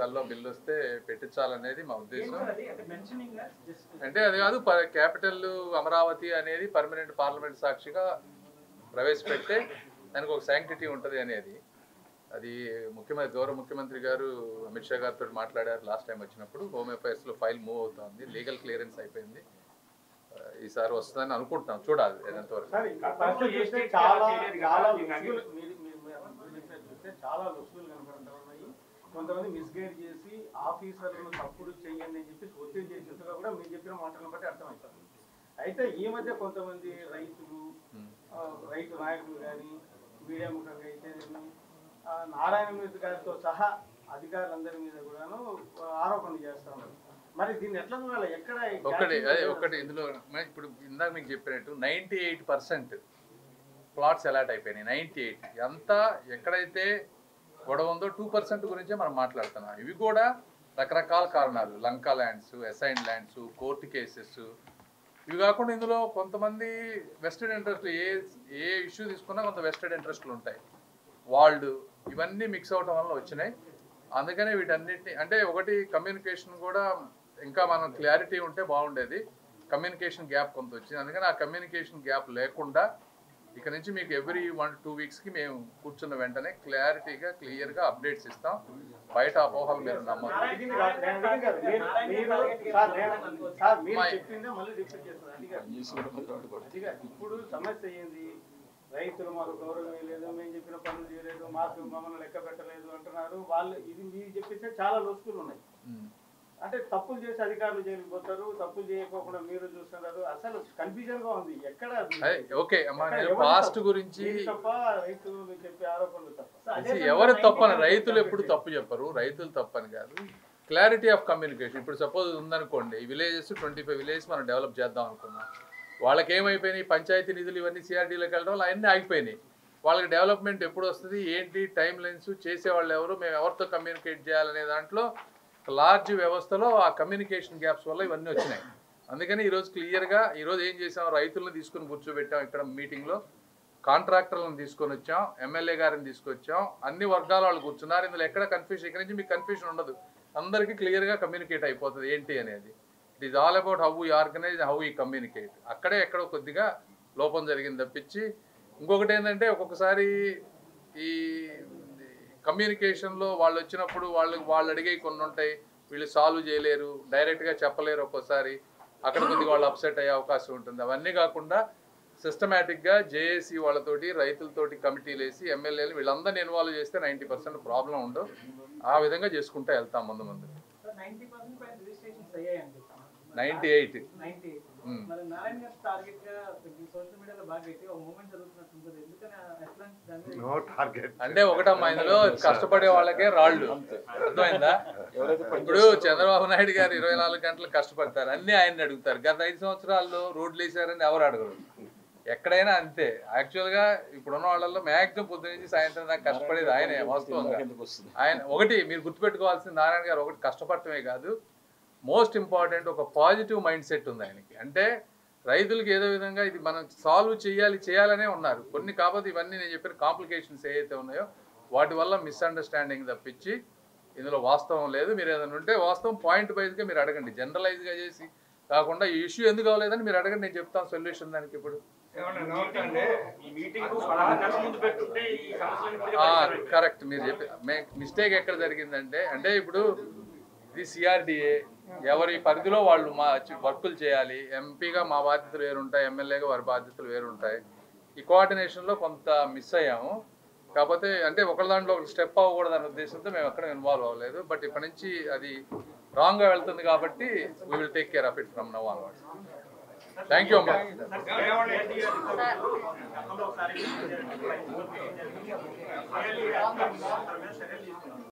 త్వరలో బిల్లు వస్తే పెట్టించాలనేది మా ఉద్దేశం. అంటే అది కాదు, క్యాపిటల్ అమరావతి అనేది పర్మనెంట్ పార్లమెంట్ సాక్షిగా ప్రవేశపెడితే దానికి ఒక శాంక్టిటీ ఉంటుంది అనేది. అది గౌరవ ముఖ్యమంత్రి గారు అమిత్ షా గారితో మాట్లాడారు లాస్ట్ టైం వచ్చినప్పుడు. హోమ్ అఫైర్స్లో ఫైల్ మూవ్ అవుతుంది, లీగల్ క్లియరెన్స్ అయిపోయింది. ఈసారి వస్తుందని అనుకుంటున్నాం, చూడాలి ఎంతవరకు. కొంతమంది మిస్గైడ్ చేసి ఆఫీసర్లను తప్పుడు చేయండి అని చెప్పి ఒత్తిడి చేసినట్టుగా కూడా మీరు చెప్పిన మాటలను బట్టి అర్థమవుతుంది. అయితే ఈ మధ్య కొంతమంది రైతు నాయకులు కానీ మీడియా ముఖంగా అయితే నారాయణ మూర్తి గారితో సహా అధికారులందరి మీద కూడాను ఆరోపణలు చేస్తా ఉన్నారు. మరి దీన్ని ఎట్లా చూడాలి? ఎక్కడ ఒకటి ఇందులో ఇప్పుడు ఇందాక మీకు చెప్పినట్టు 98% ప్లాట్స్ అలాట్ అయిపోయినాయి. 98 అంతా ఎక్కడైతే గొడవ ఉందో 2% గురించే మనం మాట్లాడుతున్నాం. ఇవి కూడా రకరకాల కారణాలు, Lanka lands, assign lands, court cases, ఇవి కాకుండా ఇందులో కొంతమంది వెస్టెడ్ ఇంట్రెస్ట్లు, ఏ ఇష్యూ తీసుకున్నా కొంత వెస్టెడ్ ఇంట్రెస్ట్లు ఉంటాయి. వాళ్ళు ఇవన్నీ మిక్స్ అవటం వల్ల వచ్చినాయి. అందుకనే వీటన్నిటిని అంటే ఒకటి కమ్యూనికేషన్ కూడా ఇంకా మనం క్లారిటీ ఉంటే బాగుండేది. కమ్యూనికేషన్ గ్యాప్ కొంత వచ్చింది. అందుకని ఆ కమ్యూనికేషన్ గ్యాప్ లేకుండా ఇక నుంచి మీకు ఎవ్రీ 1-2 వీక్స్కి మేము కూర్చున్న వెంటనే క్లారిటీగా క్లియర్గా అప్డేట్స్ ఇస్తాం. బయట అపోహలు మీరు నమ్మరు. ఇప్పుడు సమస్య ఏంది? రైతులు మాకు గౌరవం లేదు, మేము చెప్పిన పనులు చేయలేదు, మమ్మల్ని లెక్క పెట్టలేదు అంటున్నారు. వాళ్ళు ఇది మీరు చెప్పితే చాలా లొసుకులు ఉన్నాయి. అంటే తప్పులు చేసి అధికారులు జైలుకి పోతారు, తప్పులు చేయకోకుండా మీరు చూస్తున్నారు. అసలు కన్ఫ్యూజన్ గా ఉంది. ఎక్కడ పాస్ట్ గురించి తప్ప రైతులు చెప్పే ఆరోపణలు తప్ప ఎవరు తప్పని, రైతులు ఎప్పుడు తప్పు చెప్పరు. రైతులు తప్పని కాదు, క్లారిటీ ఆఫ్ కమ్యూనికేషన్. ఇప్పుడు సపోజ్ ఉందనుకోండి, విలేజెస్ 25 విలేజెస్ మనం డెవలప్ చేద్దాం అనుకున్నాం. వాళ్ళకి ఏమైపోయినాయి, పంచాయతీ నిధులు ఇవన్నీ సిఆర్డీలోకి వెళ్ళడం వల్ల అవన్నీ ఆగిపోయినాయి. వాళ్ళకి డెవలప్మెంట్ ఎప్పుడు వస్తుంది, ఏంటి టైం లైన్స్, చేసేవాళ్ళు ఎవరు, మేము ఎవరితో కమ్యూనికేట్ చేయాలనే దాంట్లో లార్జ్ వ్యవస్థలో ఆ కమ్యూనికేషన్ గ్యాప్స్ వల్ల ఇవన్నీ వచ్చినాయి. అందుకని ఈరోజు క్లియర్గా ఈరోజు ఏం చేసాం, రైతులను తీసుకుని కూర్చోబెట్టాం ఇక్కడ మీటింగ్లో, కాంట్రాక్టర్లను తీసుకొని వచ్చాం, ఎమ్మెల్యే గారిని తీసుకొచ్చాం, అన్ని వర్గాల వాళ్ళు కూర్చున్నారు. ఇందులో ఎక్కడ కన్ఫ్యూజన్, ఇక్కడ నుంచి మీకు కన్ఫ్యూజన్ ఉండదు, అందరికీ క్లియర్గా కమ్యూనికేట్ అయిపోతుంది ఏంటి అనేది. It is all about how we organise, how we communicate. అక్కడే ఎక్కడో కొద్దిగా లోపం జరిగింది తప్పించి ఇంకొకటి ఏంటంటే, ఒక్కొక్కసారి ఈ కమ్యూనికేషన్లో వాళ్ళు వచ్చినప్పుడు వాళ్ళు అడిగే కొన్ని ఉంటాయి, వీళ్ళు సాల్వ్ చేయలేరు, డైరెక్ట్గా చెప్పలేరు. ఒక్కోసారి అక్కడ కొద్దిగా వాళ్ళు అప్సెట్ అయ్యే అవకాశం ఉంటుంది. అవన్నీ కాకుండా సిస్టమేటిక్గా జేఏసీ వాళ్ళతోటి, రైతులతోటి కమిటీలు వేసి ఎమ్మెల్యేలు వీళ్ళందరినీ ఇన్వాల్వ్ చేస్తే 90% ప్రాబ్లం ఉండవు. ఆ విధంగా చేసుకుంటూ వెళ్తాం ముందు 98. అంటే ఒకటమ్మా, ఇందులో కష్టపడే వాళ్ళకే రాళ్ళు, అర్థమైందా? ఇప్పుడు చంద్రబాబు నాయుడు గారు 24 గంటలు కష్టపడతారు, అన్నీ ఆయన్ని అడుగుతారు. గత 5 సంవత్సరాల్లో రోడ్లు వేసారని ఎవరు అడగరు. ఎక్కడైనా అంతే. యాక్చువల్గా ఇప్పుడున్న వాళ్ళల్లో మ్యాక్సిమం పొద్దు నుంచి సాయంత్రం దాకా కష్టపడేది ఆయనే. వాస్తవంగా ఆయన ఒకటి మీరు గుర్తుపెట్టుకోవాల్సింది, నారాయణ గారు ఒకటి కష్టపడటమే కాదు, మోస్ట్ ఇంపార్టెంట్ ఒక పాజిటివ్ మైండ్ సెట్ ఉంది ఆయనకి. అంటే రైతులకు ఏదో విధంగా ఇది మనం సాల్వ్ చేయాలనే ఉన్నారు కొన్ని. కాకపోతే ఇవన్నీ నేను చెప్పిన కాంప్లికేషన్స్ ఏవైతే ఉన్నాయో వాటి వల్ల మిస్అండర్స్టాండింగ్ తప్పించి ఇందులో వాస్తవం లేదు. మీరు ఏదైనా ఉంటే వాస్తవం పాయింట్ వైజ్గా మీరు అడగండి, జనరలైజ్గా చేసి కాకుండా ఈ ఇష్యూ ఎందుకు అవ్వలేదని మీరు అడగండి, నేను చెప్తాను సొల్యూషన్ దానికి. ఇప్పుడు కరెక్ట్ మీరు చెప్పి మిస్టేక్ ఎక్కడ జరిగిందంటే, అంటే ఇప్పుడు ఇది సిఆర్డిఏ, ఎవరి పరిధిలో వాళ్ళు మా వర్కులు చేయాలి. ఎంపీగా మా బాధ్యతలు వేరుంటాయి, ఎమ్మెల్యేగా వారి బాధ్యతలు వేరుంటాయి. ఈ కోఆర్డినేషన్లో కొంత మిస్ అయ్యాము. కాకపోతే అంటే ఒకరి దాంట్లో ఒక స్టెప్ అవ్వకూడదు అనే ఉద్దేశంతో మేము ఎక్కడ ఇన్వాల్వ్ అవ్వలేదు. బట్ ఇప్పటి నుంచి అది రాంగ్గా వెళ్తుంది కాబట్టి we will take care of it from now onwards. Thank you అమ్మా.